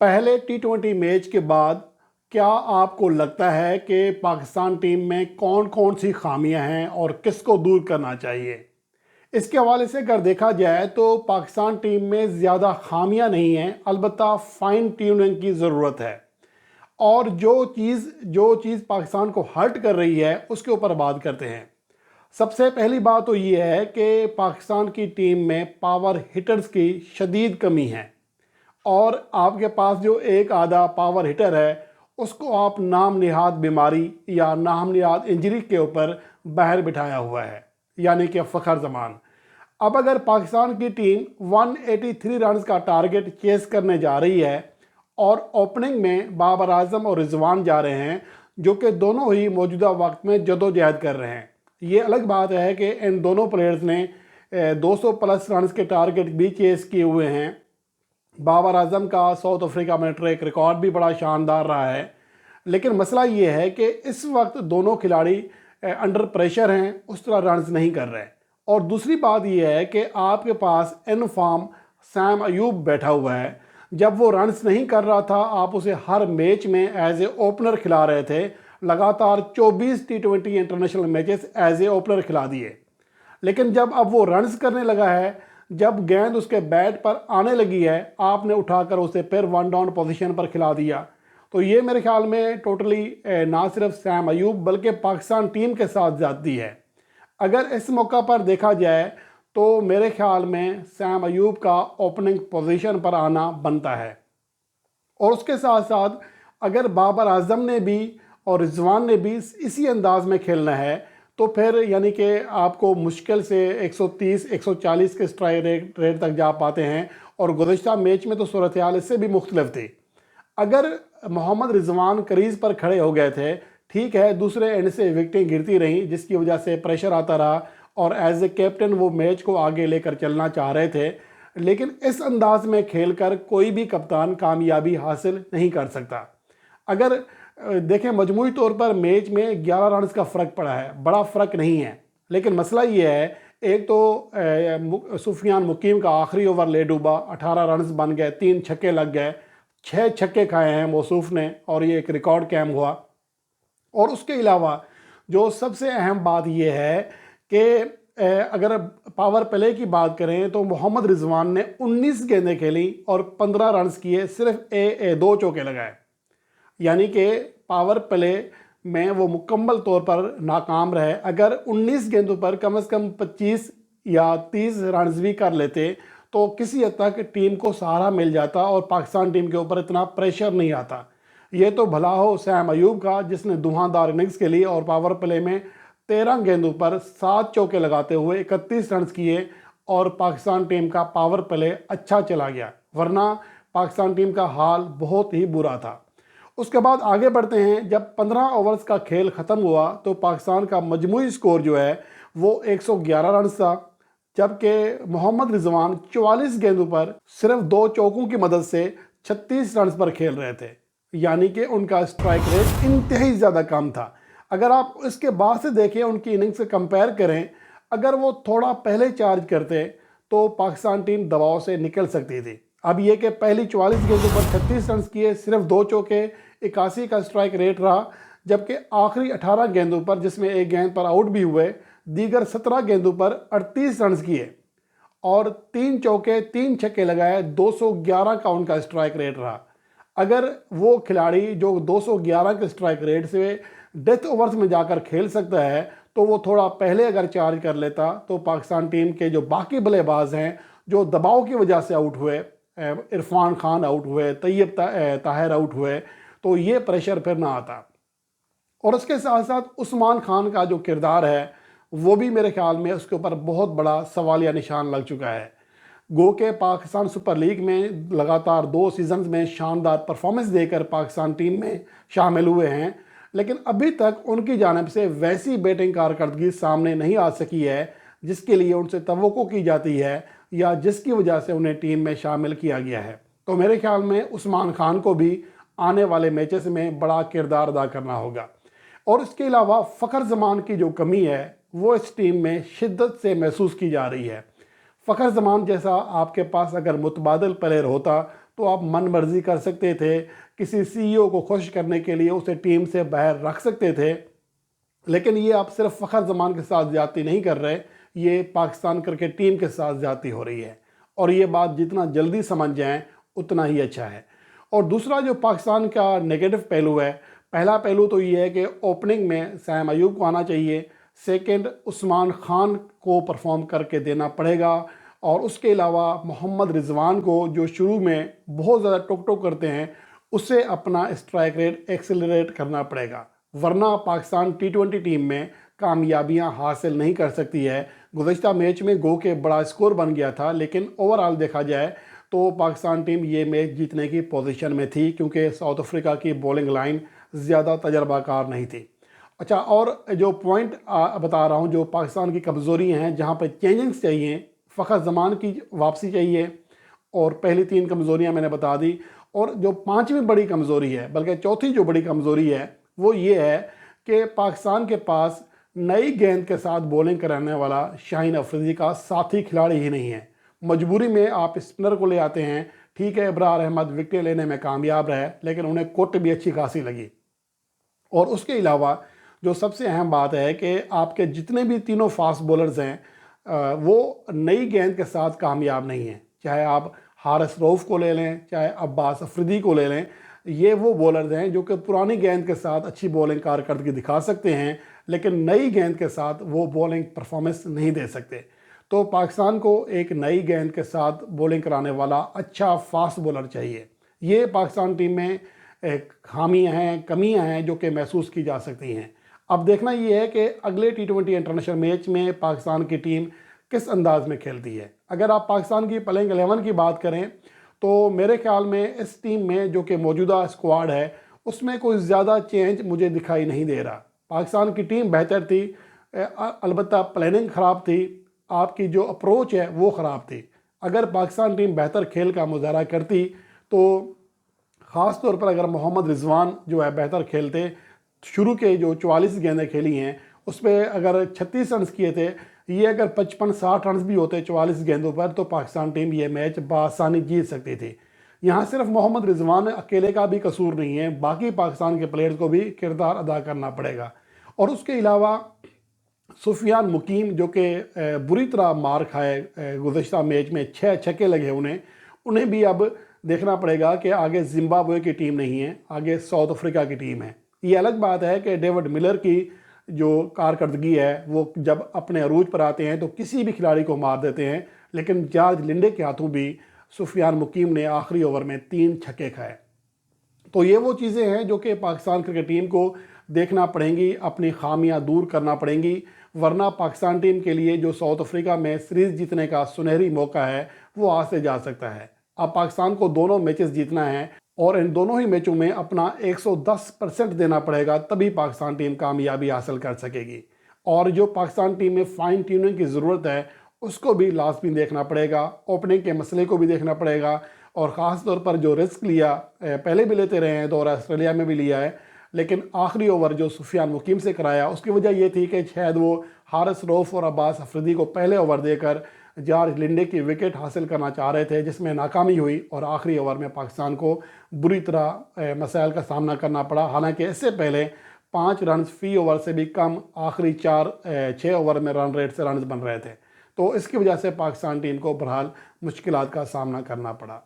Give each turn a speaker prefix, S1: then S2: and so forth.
S1: پہلے ٹی20 میچ کے بعد کیا آپ کو لگتا ہے کہ پاکستان ٹیم میں کون کون سی خامیاں ہیں اور کس کو دور کرنا چاہیے؟ اس کے حوالے سے اگر دیکھا جائے تو پاکستان ٹیم میں زیادہ خامیاں نہیں ہیں، البتہ فائن ٹیوننگ کی ضرورت ہے۔ اور جو چیز پاکستان کو ہرٹ کر رہی ہے اس کے اوپر بات کرتے ہیں۔ سب سے پہلی بات تو یہ ہے کہ پاکستان کی ٹیم میں پاور ہٹرز کی شدید کمی ہے، اور آپ کے پاس جو ایک آدھا پاور ہٹر ہے اس کو آپ نام نہاد بیماری یا نام نہاد انجری کے اوپر باہر بٹھایا ہوا ہے، یعنی کہ فخر زمان۔ اب اگر پاکستان کی ٹیم 183 رنز کا ٹارگٹ چیز کرنے جا رہی ہے اور اوپننگ میں بابر اعظم اور رضوان جا رہے ہیں، جو کہ دونوں ہی موجودہ وقت میں جدوجہد کر رہے ہیں، یہ الگ بات ہے کہ ان دونوں پلیئرز نے 200 پلس رنز کے ٹارگٹ بھی چیز کیے ہوئے ہیں۔ بابر اعظم کا ساؤتھ افریقہ میں ٹریک ریکارڈ بھی بڑا شاندار رہا ہے، لیکن مسئلہ یہ ہے کہ اس وقت دونوں کھلاڑی انڈر پریشر ہیں، اس طرح رنز نہیں کر رہے۔ اور دوسری بات یہ ہے کہ آپ کے پاس ان فارم سیم ایوب بیٹھا ہوا ہے، جب وہ رنز نہیں کر رہا تھا آپ اسے ہر میچ میں ایز اے اوپنر کھلا رہے تھے، لگاتار 24 ٹی20 international matches as a opener کھلا دیے۔ لیکن جب اب وہ رنز کرنے لگا ہے، جب گیند اس کے بیٹ پر آنے لگی ہے، آپ نے اٹھا کر اسے پھر ون ڈاؤن پوزیشن پر کھلا دیا۔ تو یہ میرے خیال میں ٹوٹلی نہ صرف سیم ایوب بلکہ پاکستان ٹیم کے ساتھ زیادتی ہے۔ اگر اس موقع پر دیکھا جائے تو میرے خیال میں سیم ایوب کا اوپننگ پوزیشن پر آنا بنتا ہے، اور اس کے ساتھ ساتھ اگر بابر اعظم نے بھی اور رضوان نے بھی اسی انداز میں کھیلنا ہے تو پھر یعنی کہ آپ کو مشکل سے 130 140 کے اسٹرائک ریٹ تک جا پاتے ہیں، اور گزشتہ میچ میں تو صورتحال اس سے بھی مختلف تھی۔ اگر محمد رضوان کریز پر کھڑے ہو گئے تھے، ٹھیک ہے، دوسرے اینڈ سے وکٹیں گرتی رہیں جس کی وجہ سے پریشر آتا رہا، اور ایز اے کیپٹن وہ میچ کو آگے لے کر چلنا چاہ رہے تھے، لیکن اس انداز میں کھیل کر کوئی بھی کپتان کامیابی حاصل نہیں کر سکتا۔ اگر دیکھیں مجموعی طور پر میچ میں 11 رنز کا فرق پڑا ہے، بڑا فرق نہیں ہے، لیکن مسئلہ یہ ہے ایک تو سفیان مقیم کا آخری اوور لے ڈوبا، 18 رنز بن گئے، 3 چھکے لگ گئے، 6 چھکے کھائے ہیں موصوف نے، اور یہ ایک ریکارڈ قائم ہوا۔ اور اس کے علاوہ جو سب سے اہم بات یہ ہے کہ اگر پاور پلے کی بات کریں تو محمد رضوان نے 19 گیندیں کھیلی اور 15 رنز کیے، صرف 2 چوکے لگائے، یعنی کہ پاور پلے میں وہ مکمل طور پر ناکام رہے۔ اگر 19 گیندوں پر کم از کم 25 یا 30 رنز بھی کر لیتے تو کسی حد تک ٹیم کو سہارا مل جاتا اور پاکستان ٹیم کے اوپر اتنا پریشر نہیں آتا۔ یہ تو بھلا ہو سیم ایوب کا جس نے دھواں اننگز کے لیے اور پاور پلے میں 13 گیندوں پر 7 چوکے لگاتے ہوئے 31 رنز کیے، اور پاکستان ٹیم کا پاور پلے اچھا چلا گیا، ورنہ پاکستان ٹیم کا حال بہت ہی برا تھا۔ اس کے بعد آگے بڑھتے ہیں، جب 15 اوورز کا کھیل ختم ہوا تو پاکستان کا مجموعی سکور جو ہے وہ 111 رنز تھا، جبکہ محمد رضوان 44 گیندوں پر صرف 2 چوکوں کی مدد سے 36 رنز پر کھیل رہے تھے، یعنی کہ ان کا اسٹرائک ریٹ انتہائی زیادہ کم تھا۔ اگر آپ اس کے بعد سے دیکھیں ان کی اننگ سے کمپیئر کریں، اگر وہ تھوڑا پہلے چارج کرتے تو پاکستان ٹیم دباؤ سے نکل سکتی تھی۔ اب یہ کہ پہلی 44 گیندوں پر 36 رنز کیے، صرف 2 چوکے، 81 کا اسٹرائک ریٹ رہا، جبکہ آخری 18 گیندوں پر جس میں ایک گیند پر آؤٹ بھی ہوئے، دیگر 17 گیندوں پر 38 رنز کیے اور 3 چوکے 3 چھکے لگائے، 211 کا ان کا اسٹرائک ریٹ رہا۔ اگر وہ کھلاڑی جو 211 کے اسٹرائک ریٹ سے ڈیتھ اوورز میں جا کر کھیل سکتا ہے تو وہ تھوڑا پہلے اگر چارج کر لیتا تو پاکستان ٹیم کے جو باقی بلے باز ہیں جو دباؤ کی وجہ سے آؤٹ ہوئے، عرفان خان آؤٹ ہوئے، طیب طاہر آؤٹ ہوئے، تو یہ پریشر پھر نہ آتا۔ اور اس کے ساتھ ساتھ عثمان خان کا جو کردار ہے وہ بھی میرے خیال میں اس کے اوپر بہت بڑا سوالیہ نشان لگ چکا ہے۔ گو کہ پاکستان سپر لیگ میں لگاتار 2 سیزنز میں شاندار پرفارمنس دے کر پاکستان ٹیم میں شامل ہوئے ہیں، لیکن ابھی تک ان کی جانب سے ویسی بیٹنگ کارکردگی سامنے نہیں آ سکی ہے جس کے لیے ان سے توقع کی جاتی ہے یا جس کی وجہ سے انہیں ٹیم میں شامل کیا گیا ہے۔ تو میرے خیال میں عثمان خان کو بھی آنے والے میچز میں بڑا کردار ادا کرنا ہوگا۔ اور اس کے علاوہ فخر زمان کی جو کمی ہے وہ اس ٹیم میں شدت سے محسوس کی جا رہی ہے۔ فخر زمان جیسا آپ کے پاس اگر متبادل پلیئر ہوتا تو آپ من مرضی کر سکتے تھے، کسی سی ای او کو خوش کرنے کے لیے اسے ٹیم سے باہر رکھ سکتے تھے، لیکن یہ آپ صرف فخر زمان کے ساتھ زیادتی نہیں کر رہے، یہ پاکستان کرکٹ ٹیم کے ساتھ زیادتی ہو رہی ہے، اور یہ بات جتنا جلدی سمجھ جائیں اتنا ہی اچھا ہے۔ اور دوسرا جو پاکستان کا نیگیٹو پہلو ہے، پہلا پہلو تو یہ ہے کہ اوپننگ میں سیم ایوب کو آنا چاہیے، سیکنڈ عثمان خان کو پرفارم کر کے دینا پڑے گا، اور اس کے علاوہ محمد رضوان کو جو شروع میں بہت زیادہ ٹوک ٹوک کرتے ہیں، اسے اپنا اسٹرائک ریٹ ایکسلریٹ کرنا پڑے گا، ورنہ پاکستان T20 ٹیم میں کامیابیاں حاصل نہیں کر سکتی ہے۔ گزشتہ میچ میں گو کہ بڑا اسکور بن گیا تھا، لیکن اوورآل دیکھا جائے تو پاکستان ٹیم یہ میچ جیتنے کی پوزیشن میں تھی، کیونکہ ساؤتھ افریقہ کی بولنگ لائن زیادہ تجربہ کار نہیں تھی۔ اچھا، اور جو پوائنٹ بتا رہا ہوں جو پاکستان کی کمزوری ہیں، جہاں پہ چینجنگز چاہیے، فخر زمان کی واپسی چاہیے، اور پہلی 3 کمزوریاں میں نے بتا دی۔ اور جو 5ویں بڑی کمزوری ہے، بلکہ چوتھی جو بڑی کمزوری ہے، وہ یہ ہے کہ پاکستان کے پاس نئی گیند کے ساتھ بولنگ کرانے والا شاہین افریدی کا ساتھی کھلاڑی ہی نہیں ہے۔ مجبوری میں آپ اسپنر کو لے آتے ہیں، ٹھیک ہے ابرار احمد وکٹیں لینے میں کامیاب رہے، لیکن انہیں کٹ بھی اچھی خاصی لگی۔ اور اس کے علاوہ جو سب سے اہم بات ہے کہ آپ کے جتنے بھی تینوں فاسٹ بولرز ہیں وہ نئی گیند کے ساتھ کامیاب نہیں ہیں، چاہے آپ حارث روف کو لے لیں، چاہے عباس افریدی کو لے لیں، یہ وہ بولرز ہیں جو کہ پرانی گیند کے ساتھ اچھی بولنگ کارکردگی دکھا سکتے ہیں، لیکن نئی گیند کے ساتھ وہ بولنگ پرفارمنس نہیں دے سکتے۔ تو پاکستان کو ایک نئی گیند کے ساتھ بولنگ کرانے والا اچھا فاسٹ بولر چاہیے۔ یہ پاکستان ٹیم میں خامیاں ہیں، کمیاں ہیں جو کہ محسوس کی جا سکتی ہیں۔ اب دیکھنا یہ ہے کہ اگلے T20 انٹرنیشنل میچ میں پاکستان کی ٹیم کس انداز میں کھیلتی ہے۔ اگر آپ پاکستان کی پلنگ 11 کی بات کریں تو میرے خیال میں اس ٹیم میں جو کہ موجودہ اسکواڈ ہے، اس میں کوئی زیادہ چینج مجھے دکھائی نہیں دے رہا۔ پاکستان کی ٹیم بہتر تھی، البتہ پلاننگ خراب تھی، آپ کی جو اپروچ ہے وہ خراب تھی۔ اگر پاکستان ٹیم بہتر کھیل کا مظاہرہ کرتی تو خاص طور پر اگر محمد رضوان جو ہے بہتر کھیلتے، شروع کے جو 44 گیندیں کھیلی ہیں اس پہ اگر 36 رنز کیے تھے، یہ اگر 55-60 رنز بھی ہوتے 44 گیندوں پر، تو پاکستان ٹیم یہ میچ بآسانی جیت سکتی تھی۔ یہاں صرف محمد رضوان اکیلے کا بھی قصور نہیں ہے، باقی پاکستان کے پلیئرز کو بھی کردار ادا کرنا پڑے گا۔ اور اس کے علاوہ سفیان مقیم جو کہ بری طرح مار کھائے، گزشتہ میچ میں 6 چھکے لگے انہیں بھی اب دیکھنا پڑے گا کہ آگے زمبابوے کی ٹیم نہیں ہے، آگے ساؤتھ افریقہ کی ٹیم ہے۔ یہ الگ بات ہے کہ ڈیوڈ ملر کی جو کارکردگی ہے وہ جب اپنے عروج پر آتے ہیں تو کسی بھی کھلاڑی کو مار دیتے ہیں، لیکن جارج لنڈے کے ہاتھوں بھی سفیان مقیم نے آخری اوور میں 3 چھکے کھائے۔ تو یہ وہ چیزیں ہیں جو کہ پاکستان کرکٹ ٹیم کو دیکھنا پڑیں گی، اپنی خامیاں دور کرنا پڑیں گی، ورنہ پاکستان ٹیم کے لیے جو ساؤتھ افریقہ میں سیریز جیتنے کا سنہری موقع ہے وہ آج سے جا سکتا ہے۔ اب پاکستان کو دونوں میچز جیتنا ہے، اور ان دونوں ہی میچوں میں اپنا 110% دینا پڑے گا، تبھی پاکستان ٹیم کامیابی حاصل کر سکے گی۔ اور جو پاکستان ٹیم میں فائن ٹیوننگ کی ضرورت ہے اس کو بھی لازمی دیکھنا پڑے گا، اوپننگ کے مسئلے کو بھی دیکھنا پڑے گا، اور خاص طور پر جو رسک لیا، پہلے بھی لیتے رہے ہیں، دورہ آسٹریلیا میں بھی لیا ہے، لیکن آخری اوور جو سفیان مقیم سے کرایا اس کی وجہ یہ تھی کہ شاید وہ حارث روف اور عباس افریدی کو پہلے اوور دے کر جارج لنڈے کی وکٹ حاصل کرنا چاہ رہے تھے، جس میں ناکامی ہوئی، اور آخری اوور میں پاکستان کو بری طرح مسائل کا سامنا کرنا پڑا۔ حالانکہ اس سے پہلے 5 رنز فی اوور سے بھی کم آخری 6 اوور میں رن ریٹ سے رنز بن رہے تھے، تو اس کی وجہ سے پاکستان ٹیم کو بہرحال مشکلات کا سامنا کرنا پڑا۔